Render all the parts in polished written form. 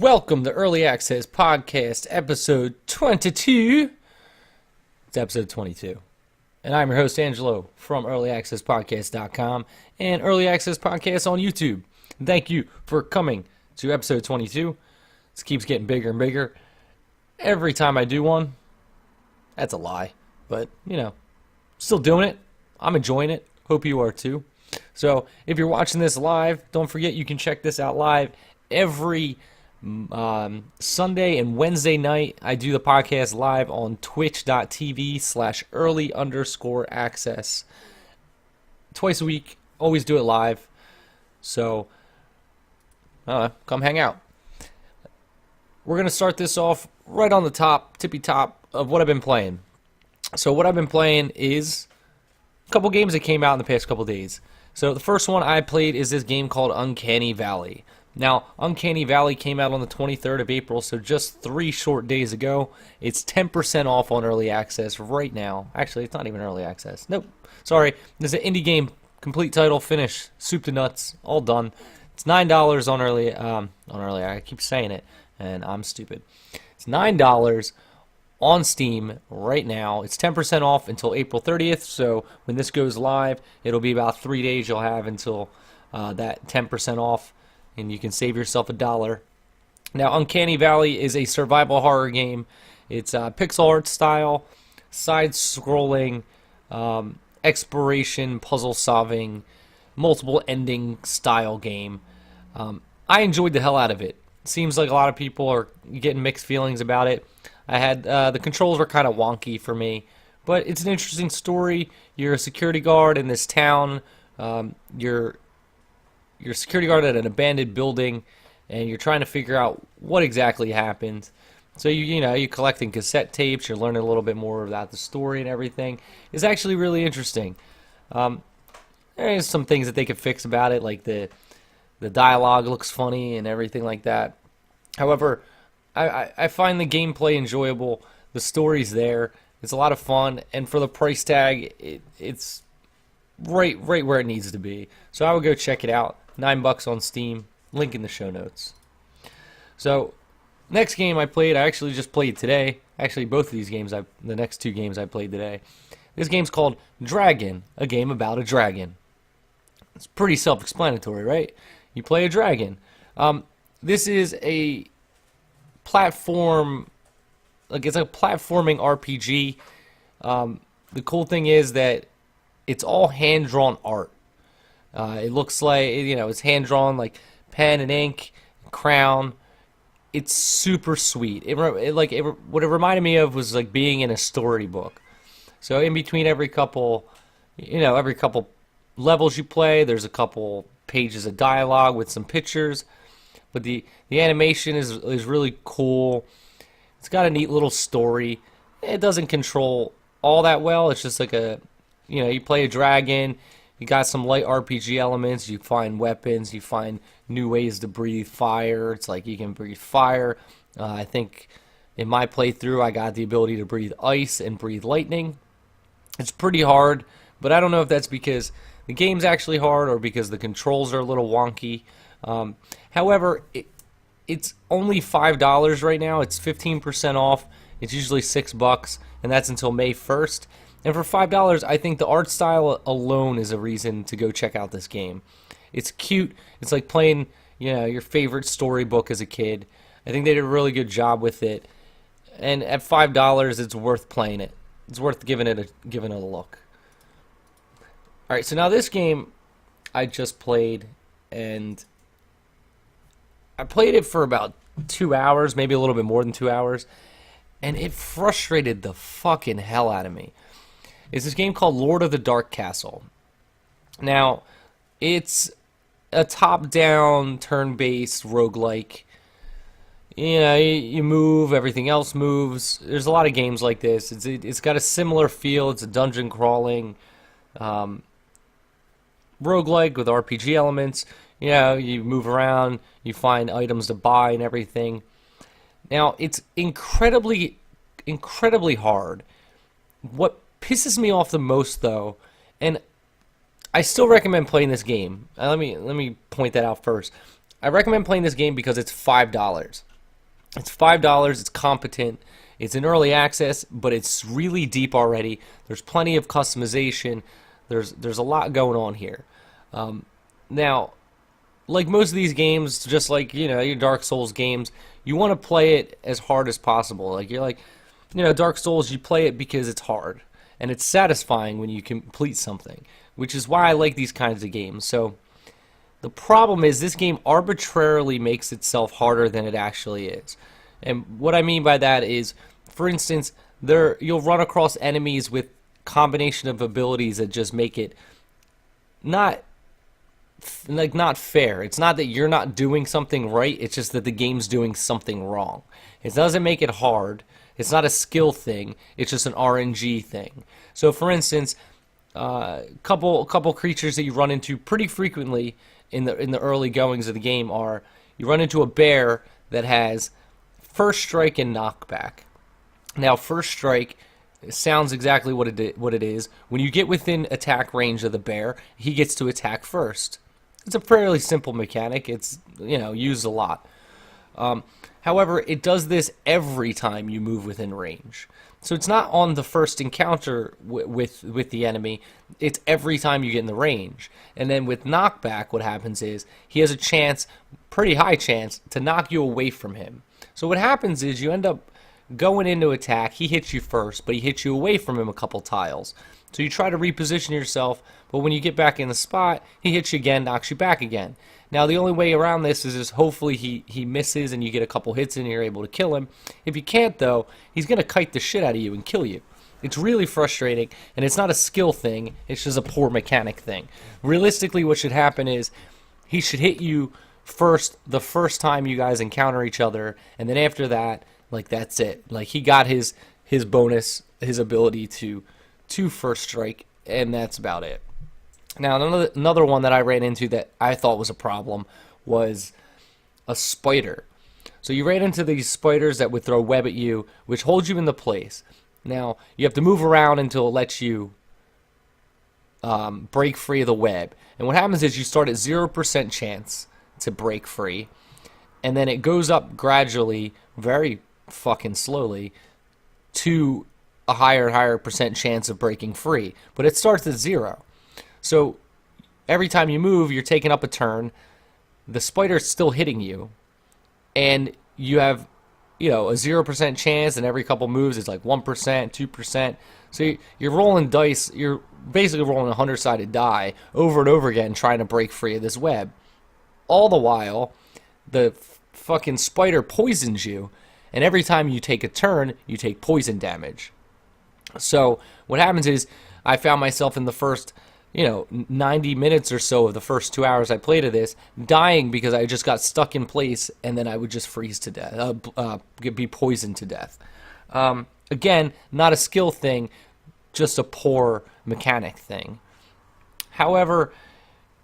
Welcome to Early Access Podcast, episode 22. It's episode 22. And I'm your host, Angelo, from earlyaccesspodcast.com and Early Access Podcast on YouTube. And thank you for coming to episode 22. This keeps getting bigger and bigger. Every time I do one, that's a lie. But, still doing it. I'm enjoying it. Hope you are too. So, if you're watching this live, don't forget you can check this out live every Sunday and Wednesday night. I do the podcast live on twitch.tv/early_access. Twice a week. Always do it live. So, come hang out. We're going to start this off right on the top, tippy top of what I've been playing. So what I've been playing is a couple games that came out in the past couple days. So the first one I played is this game called Uncanny Valley. Now, Uncanny Valley came out on the 23rd of April, so just 3 short days ago. It's 10% off on Early Access right now. Actually, it's not even Early Access. Nope. Sorry. There's an indie game, complete title, finish, soup to nuts, all done. It's $9 on Early. I keep saying it, and I'm stupid. It's $9 on Steam right now. It's 10% off until April 30th, so when this goes live, it'll be about 3 days you'll have until that 10% off, and you can save yourself $1. Now, Uncanny Valley is a survival horror game. It's pixel art style, side-scrolling, exploration, puzzle-solving, multiple ending style game. I enjoyed the hell out of it. Seems like a lot of people are getting mixed feelings about it. I had the controls were kind of wonky for me, but it's an interesting story. You're a security guard in this town. You're a security guard at an abandoned building, and you're trying to figure out what exactly happened. So you're collecting cassette tapes. You're learning a little bit more about the story and everything. It's actually really interesting. There's some things that they could fix about it, like the dialogue looks funny and everything like that. However, I find the gameplay enjoyable. The story's there. It's a lot of fun, and for the price tag, it's right where it needs to be. So I would go check it out. $9 on Steam. Link in the show notes. So next game I played, I actually just played today. Actually, both of these games, the next 2 games I played today. This game's called Dragon, a game about a dragon. It's pretty self-explanatory, right? You play a dragon. This is a platform, it's a platforming RPG. The cool thing is that it's all hand-drawn art. It looks like, it's hand-drawn, like pen and ink, crown. It's super sweet. What it reminded me of was like being in a storybook. So in between every couple levels you play, there's a couple pages of dialogue with some pictures, but the animation is really cool. It's got a neat little story. It doesn't control all that well. It's just like you play a dragon. You got some light RPG elements. You find weapons. You find new ways to breathe fire. It's like you can breathe fire. I think in my playthrough, I got the ability to breathe ice and breathe lightning. It's pretty hard, but I don't know if that's because the game's actually hard or because the controls are a little wonky. However, it's only $5 right now. It's 15% off. It's usually $6, and that's until May 1st. And for $5, I think the art style alone is a reason to go check out this game. It's cute. It's like playing, your favorite storybook as a kid. I think they did a really good job with it. And at $5, it's worth playing it. It's worth giving it a look. All right, so now this game I just played, and I played it for about 2 hours, maybe a little bit more than 2 hours, and it frustrated the fucking hell out of me. It's this game called Lord of the Dark Castle. Now, it's a top-down, turn-based roguelike. You move, everything else moves. There's a lot of games like this. It's got a similar feel. It's a dungeon crawling roguelike with RPG elements. You move around, you find items to buy and everything. Now, it's incredibly hard. What pisses me off the most, though, and I still recommend playing this game. Let me point that out first. I recommend playing this game because it's $5. It's $5. It's competent. It's in early access, but it's really deep already. There's plenty of customization. There's a lot going on here. Now, like most of these games, just like your Dark Souls games, you want to play it as hard as possible. Like you're like, Dark Souls, you play it because it's hard and it's satisfying when you complete something, which is why I like these kinds of games. So the problem is this game arbitrarily makes itself harder than it actually is. And what I mean by that is, for instance, you'll run across enemies with combination of abilities that just make it not fair. It's not that you're not doing something right, it's just that the game's doing something wrong. It doesn't make it hard. It's not a skill thing. It's just an RNG thing. So for instance, couple creatures that you run into pretty frequently in the early goings of the game are, you run into a bear that has first strike and knockback. Now first strike sounds exactly what it is. When you get within attack range of the bear, he gets to attack first. It's a fairly simple mechanic. It's used a lot. However, it does this every time you move within range. So it's not on the first encounter with the enemy. It's every time you get in the range. And then with knockback, what happens is he has a chance, pretty high chance, to knock you away from him. So what happens is you end up going into attack. He hits you first, but he hits you away from him a couple tiles. So you try to reposition yourself, but when you get back in the spot, he hits you again, knocks you back again. Now the only way around this is hopefully he misses and you get a couple hits in and you're able to kill him. If you can't though, he's going to kite the shit out of you and kill you. It's really frustrating, and it's not a skill thing, it's just a poor mechanic thing. Realistically, what should happen is he should hit you first the first time you guys encounter each other, and then after that, like, that's it. Like, he got his bonus, his ability to first strike, and that's about it. Now, another one that I ran into that I thought was a problem was a spider. So you ran into these spiders that would throw web at you, which holds you into place. Now, you have to move around until it lets you break free of the web. And what happens is you start at 0% chance to break free, and then it goes up gradually, very fucking slowly, to a higher and higher percent chance of breaking free. But it starts at 0. So every time you move, you're taking up a turn. The spider's still hitting you, and you have a 0% chance, and every couple moves it's like 1%, 2%. So you're rolling dice. You're basically rolling a 100-sided die over and over again, trying to break free of this web. All the while, the fucking spider poisons you, and every time you take a turn, you take poison damage. So what happens is, I found myself in the first 90 minutes or so of the first 2 hours I played of this, dying because I just got stuck in place, and then I would just freeze to death, be poisoned to death. Again, not a skill thing, just a poor mechanic thing. However,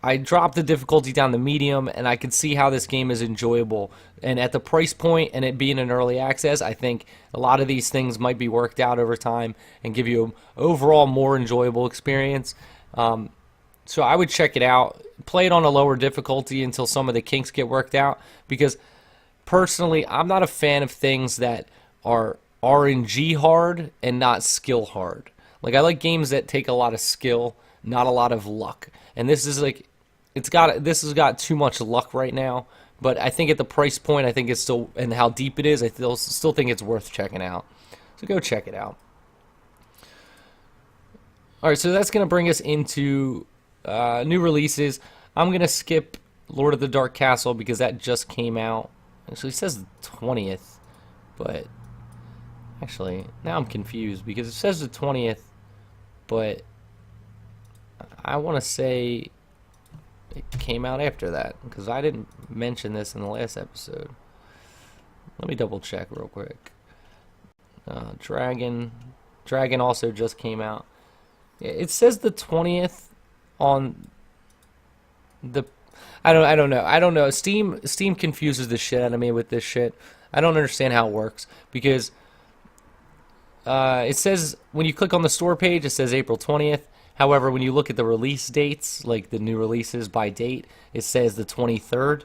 I dropped the difficulty down to medium, and I could see how this game is enjoyable. And at the price point and it being an early access, I think a lot of these things might be worked out over time and give you an overall more enjoyable experience. So I would check it out. Play it on a lower difficulty until some of the kinks get worked out, because personally, I'm not a fan of things that are RNG hard and not skill hard. Like, I like games that take a lot of skill, not a lot of luck. And this is like, this has got too much luck right now. But I think at the price point, I think it's still, and how deep it is, I still think it's worth checking out. So go check it out. Alright, so that's going to bring us into new releases. I'm going to skip Lord of the Dark Castle because that just came out. Actually, it says the 20th, but actually, now I'm confused because it says the 20th, but I want to say it came out after that because I didn't mention this in the last episode. Let me double check real quick. Dragon also just came out. It says the 20th on the. I don't know. Steam confuses the shit out of me with this shit. I don't understand how it works because it says when you click on the store page, it says April 20th. However, when you look at the release dates, like the new releases by date, it says the 23rd.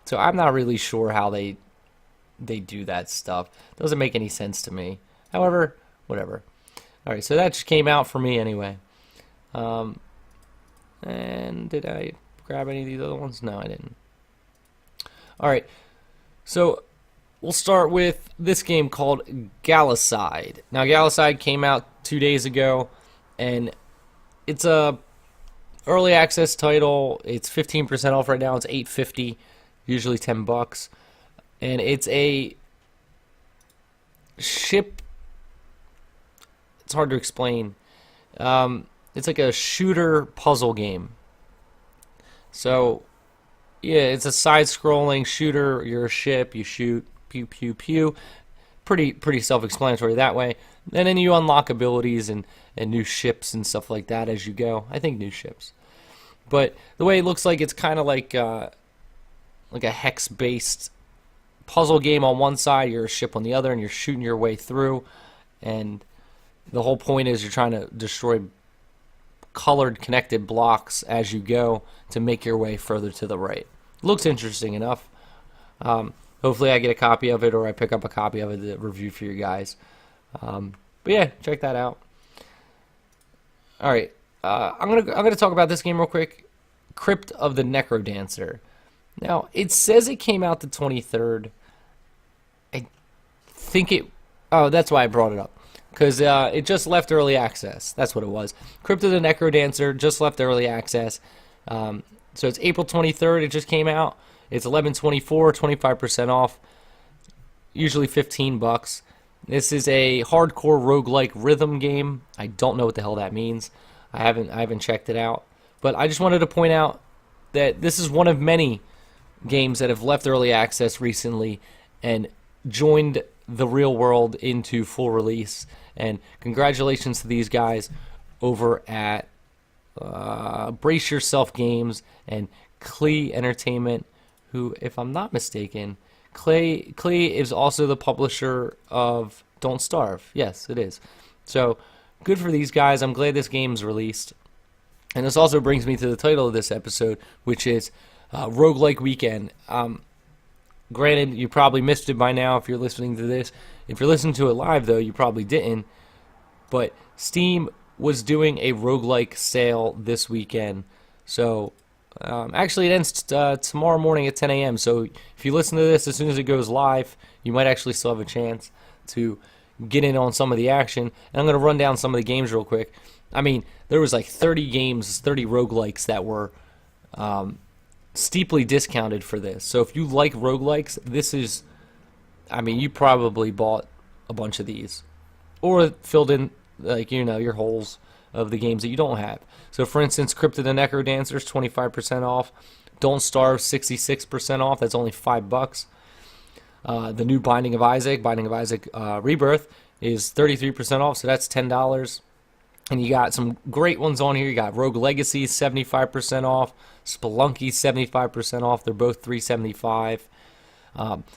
So I'm not really sure how they they do that stuff. Doesn't make any sense to me. However, whatever. All right, so that just came out for me anyway. And did I grab any of these other ones? No, I didn't. All right, so we'll start with this game called Galaside. Now, Galaside came out 2 days ago, and it's a early access title. It's 15% off right now. It's $8.50, usually $10, and it's a ship. It's hard to explain. It's like a shooter puzzle game. So, yeah, it's a side-scrolling shooter. You're a ship. You shoot. Pew, pew, pew. Pretty self-explanatory that way. And then you unlock abilities and new ships and stuff like that as you go. I think new ships. But the way it looks like, it's kind of like a hex-based puzzle game on one side. You're a ship on the other, and you're shooting your way through. And the whole point is you're trying to destroy colored connected blocks as you go to make your way further to the right. Looks interesting enough. Hopefully I get a copy of it, or I pick up a copy of it to review for you guys. But yeah, check that out. All right, I'm gonna talk about this game real quick. Crypt of the Necrodancer. Now it says it came out the 23rd. I think it. Oh, that's why I brought it up. Because it just left early access. That's what it was. Crypt of the Necrodancer just left early access. So it's April 23rd. It just came out. It's $11.24, 25% off. Usually $15. This is a hardcore roguelike rhythm game. I don't know what the hell that means. I haven't checked it out. But I just wanted to point out that this is one of many games that have left early access recently and joined the real world into full release. And congratulations to these guys over at Brace Yourself Games and Klee Entertainment, who, if I'm not mistaken, Klee is also the publisher of Don't Starve. Yes, it is. So good for these guys. I'm glad this game's released. And this also brings me to the title of this episode, which is Roguelike Weekend. Granted, you probably missed it by now if you're listening to this. If you're listening to it live, though, you probably didn't. But Steam was doing a roguelike sale this weekend. So, actually, it ends tomorrow morning at 10 a.m. So, if you listen to this as soon as it goes live, you might actually still have a chance to get in on some of the action. And I'm going to run down some of the games real quick. I mean, there was like 30 games, 30 roguelikes that were steeply discounted for this. So if you like roguelikes, this is, I mean, you probably bought a bunch of these or filled in, like, you know, your holes of the games that you don't have. So for instance, Crypt of the Necrodancer is 25% off. Don't Starve, 66% off. That's only $5. The new Binding of Isaac Rebirth is 33% off, so that's $10. And you got some great ones on here. You got Rogue Legacy, 75% off. Spelunky, 75% off. They're both $3.75.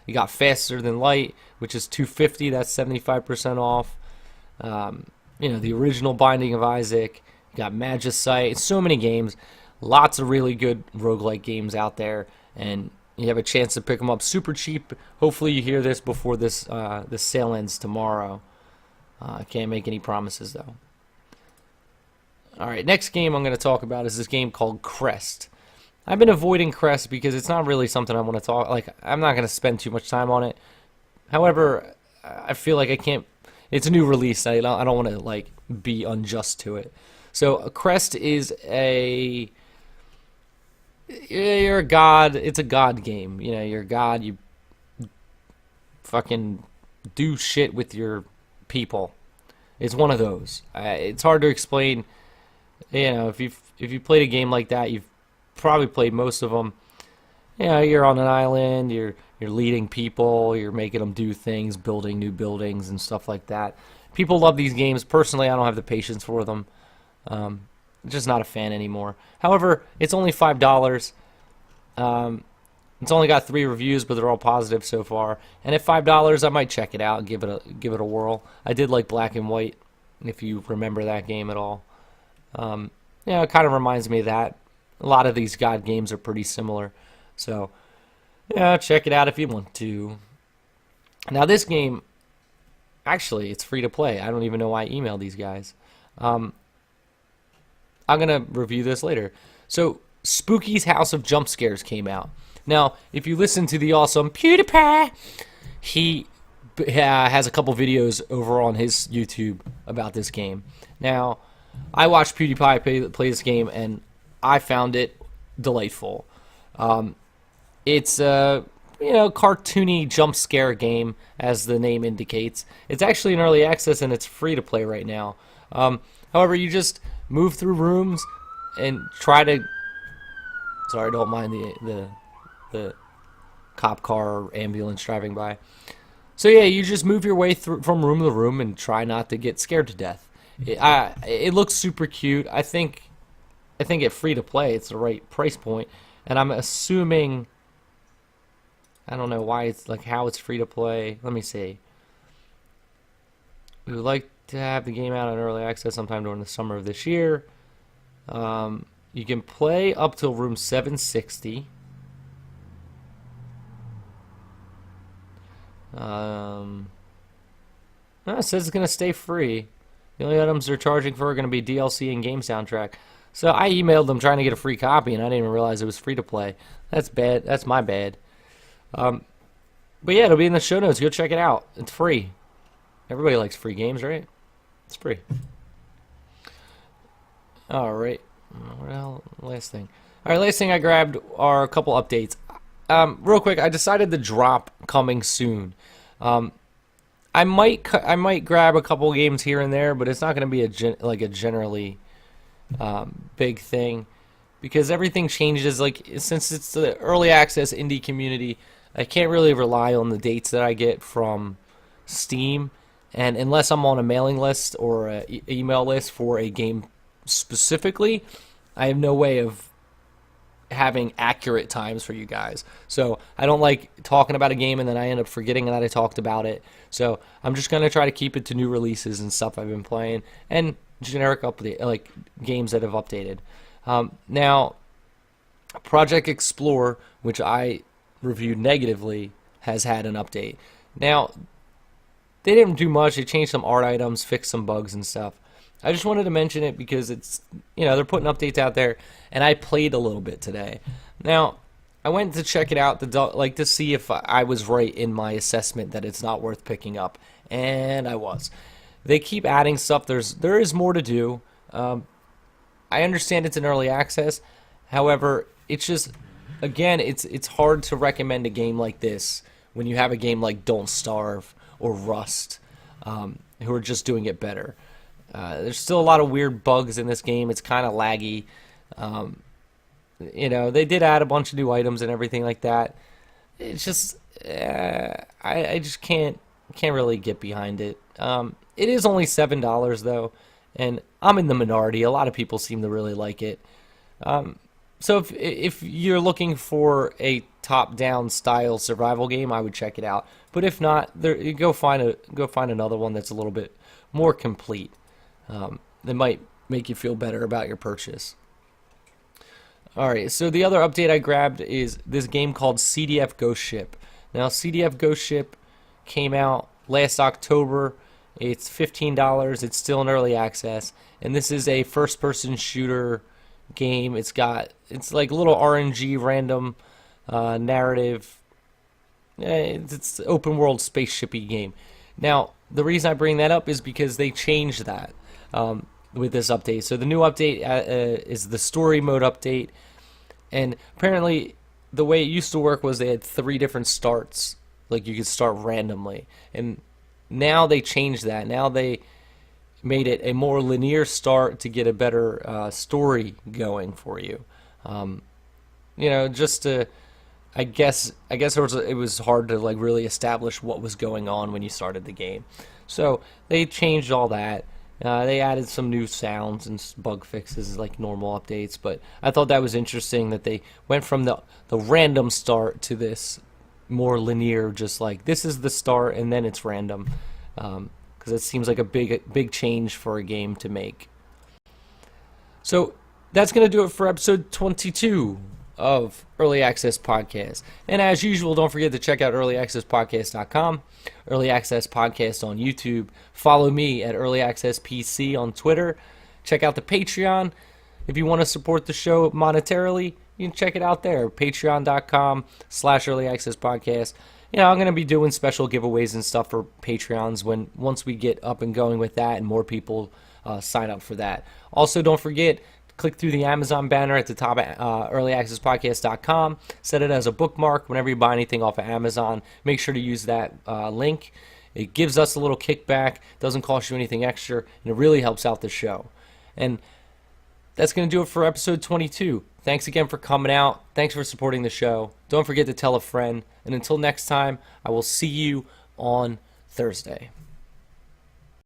You got Faster Than Light, which is $2.50. That's 75% off. You know, the original Binding of Isaac. You got Magicite. So many games. Lots of really good roguelike games out there. And you have a chance to pick them up super cheap. Hopefully you hear this before this sale ends tomorrow. I can't make any promises, though. All right, next game I'm going to talk about is this game called Crest. I've been avoiding Crest because it's not really something I want to talk. Like, I'm not going to spend too much time on it. However, I feel like I can't. It's a new release. I don't want to like be unjust to it. So Crest is you're a god. It's a god game. You know, you're a god. You fucking do shit with your people. It's one of those. It's hard to explain. You know, if you played a game like that, you've probably played most of them. You know, you're on an island, you're leading people, you're making them do things, building new buildings and stuff like that. People love these games. Personally, I don't have the patience for them. I'm just not a fan anymore. However, it's only $5. It's only got 3 reviews, but they're all positive so far. And at $5, I might check it out and give it a whirl. I did like Black and White, if you remember that game at all. Yeah, it kind of reminds me of that. A lot of these God games are pretty similar. So, yeah, check it out if you want to. Now this game, actually, it's free to play. I don't even know why I emailed these guys. I'm gonna review this later. So Spooky's House of Jumpscares came out. Now, if you listen to the awesome PewDiePie, he has a couple videos over on his YouTube about this game. Now, I watched PewDiePie play this game, and I found it delightful. It's a cartoony jump scare game, as the name indicates. It's actually in early access, and it's free to play right now. However, you just move through rooms and try to. Sorry, don't mind the cop car or ambulance driving by. So yeah, you just move your way through from room to room and try not to get scared to death. It looks super cute. I think at free to play, it's the right price point, and I'm assuming. I don't know why it's like how it's free to play. Let me see. We would like to have the game out in early access sometime during the summer of this year. You can play up till room 760. It says it's going to stay free. The only items they're charging for are going to be DLC and game soundtrack. So I emailed them trying to get a free copy, and I didn't even realize it was free to play. That's bad. That's my bad. But yeah, it'll be in the show notes. Go check it out. It's free. Everybody likes free games, right? It's free. All right. Well, last thing. All right, last thing I grabbed are a couple updates. Real quick, I decided the drop coming soon. I might grab a couple games here and there, but it's not going to be a generally big thing, because everything changes. Like, since it's the early access indie community, I can't really rely on the dates that I get from Steam, and unless I'm on a mailing list or an email list for a game specifically, I have no way of having accurate times for you guys. So I don't like talking about a game and then I end up forgetting that I talked about it. So I'm just going to try to keep it to new releases and stuff I've been playing and generic update, like games that have updated. Now, Project Explorer, which I reviewed negatively, has had an update. Now, they didn't do much. They changed some art items, fixed some bugs and stuff. I just wanted to mention it because it's, they're putting updates out there, and I played a little bit today. Now, I went to check it out to see if I was right in my assessment that it's not worth picking up, and I was. They keep adding stuff. There is more to do. I understand it's in early access. However, it's just, again, it's hard to recommend a game like this when you have a game like Don't Starve or Rust, who are just doing it better. There's still a lot of weird bugs in this game. It's kind of laggy. They did add a bunch of new items and everything like that. It's just, I just can't really get behind it. It is only $7 though, and I'm in the minority. A lot of people seem to really like it. So if you're looking for a top-down style survival game, I would check it out. But if not, you go find another one that's a little bit more complete. That might make you feel better about your purchase. Alright, so the other update I grabbed is this game called CDF Ghostship. Now, CDF Ghostship came out last October. It's $15. It's still in early access. And this is a first-person shooter game. It's like a little RNG random narrative. It's an open-world spaceshipy game. Now, the reason I bring that up is because they changed that with this update. So the new update is the story mode update, and apparently the way it used to work was they had 3 different starts, like you could start randomly, and now they changed that. Now they made it a more linear start to get a better story going for you. Just to, I guess it was hard to like really establish what was going on when you started the game. So they changed all that. They added some new sounds and bug fixes like normal updates, but I thought that was interesting that they went from the random start to this more linear, just like this is the start and then it's random, because it seems like a big change for a game to make. So that's going to do it for episode 22 of Early Access Podcast. And as usual, don't forget to check out earlyaccesspodcast.com, Early Access Podcast on YouTube. Follow me at Early Access PC on Twitter. Check out the Patreon. If you want to support the show monetarily, you can check it out there, patreon.com/Early Access Podcast. You know, I'm going to be doing special giveaways and stuff for Patreons once we get up and going with that and more people sign up for that. Also, don't forget, click through the Amazon banner at the top of earlyaccesspodcast.com. Set it as a bookmark whenever you buy anything off of Amazon. Make sure to use that link. It gives us a little kickback, doesn't cost you anything extra, and it really helps out the show. And that's going to do it for episode 22. Thanks again for coming out. Thanks for supporting the show. Don't forget to tell a friend. And until next time, I will see you on Thursday.